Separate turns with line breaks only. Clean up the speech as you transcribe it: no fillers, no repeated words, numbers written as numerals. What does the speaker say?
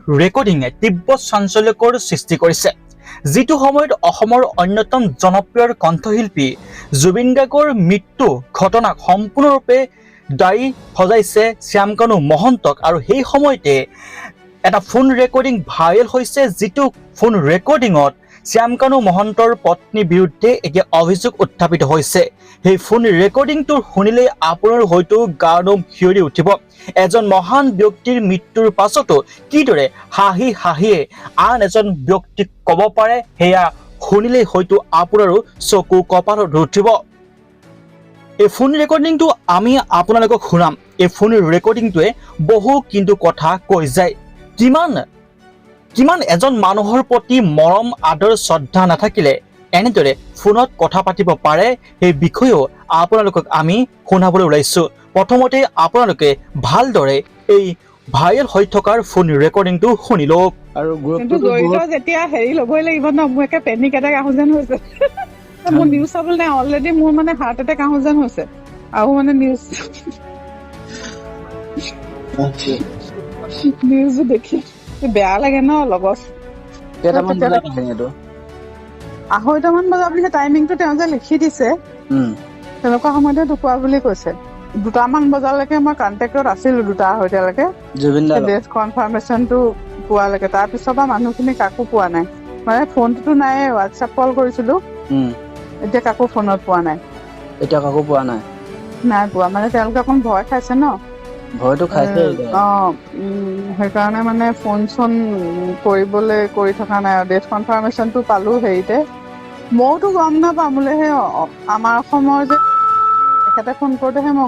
ৰেকৰ্ডিঙে তীব্ৰ চাঞ্চল্যকৰ সৃষ্টি কৰিছে। যিটো সময়ত অসমৰ অন্যতম জনপ্ৰিয় কণ্ঠশিল্পী জুবিন গাৰ্গৰ মৃত্যু ঘটনাক সম্পূৰ্ণৰূপে দায়ী সজাইছে শ্যামকানু মহন্তক, আৰু সেই সময়তে এটা ফোন ৰেকৰ্ডিং ভাইৰেল হৈছে, যিটো ফোন ৰেকৰ্ডিঙত শ্যামকানু মহন্তৰ পত্নীৰ বিৰুদ্ধে এতিয়া অভিযোগ উত্থাপিত হৈছে। সেই ফোন ৰেকৰ্ডিংটো শুনিলে আপোনাৰ হয়তো গাৰ নোম শিয়ৰি উঠিব। এজন মহান ব্যক্তিৰ মৃত্যুৰ পাছতো কিদৰে হাঁহি হাঁহিয়ে আন এজন ব্যক্তিক ক'ব পাৰে, সেয়া শুনিলেই হয়তো আপোনাৰো চকু কপালত উঠিব। এই ফোন ৰেকৰ্ডিংটো আমি আপোনালোকক শুনাম। এই ফোন ৰেকৰ্ডিংটোৱে বহু কিন্তু কথা কৈ যায়। কিমান এজন মানুহৰ প্ৰতি মৰম আদৰ শ্ৰদ্ধা নাথাকিলে এনেদৰে ফোনত কথা পাতিব পাৰে, সেই বিষয়েও আপোনালোকক আমি শুনাবলৈ ওলাইছোঁ। প্ৰথমতে আপোনালোকে ভালদৰে এই ভাইৰেল হৈ থকাৰ ফোন ৰেকৰ্ডিংটো শুনি লওক।
আৰু
কিন্তু জড়িত যেতিয়া হেৰি ল'বই লাগিব ন, মোৰ একে পেনিক এটেক আহো যেন হৈছে। মোৰ নিউজ চাবলৈ নাই, অলৰেডি মোৰ মানে হাৰ্ট এটেক আহো যেন হৈছে। আৰু মানে নিউজ দেখি বেয়া লাগে ন লগত।
কেইটামান বজাত আহে এইটো?
2:30মান বজাত বুলি টাইমিংটো তেওঁ যে লিখি দিছে, তেনেকুৱা সময়তে ঢুকুৱা বুলি কৈছে। 2টামান বজালৈকে মই কণ্টেক্টত আছিলো, 2:30লৈকে ডেথ কনফাৰ্মেশ্যনটো পোৱালৈকে। তাৰপিছৰ পৰা মানুহখিনি কাকো পোৱা নাই, মানে ফোনটোতো নাই, হোৱাটছএপ কল কৰিছিলো, এতিয়া কাকো ফোনত পোৱা নাই।
এতিয়া কাকো পোৱা নাই?
নাই পোৱা, মানে তেওঁলোকে অকণ ভয় খাইছে ন।
ভয়তো খাইছে।
সেইকাৰণে মানে ফোন চোন কৰি থকা নাই। ডেথ কনফাৰ্মেশ্যনটো পালো হেৰিতে, মইতো গম নাপাওঁ বোলে। সেই আমাৰ অসমৰ যে তেখেতে ফোন কৰোঁতেহে মই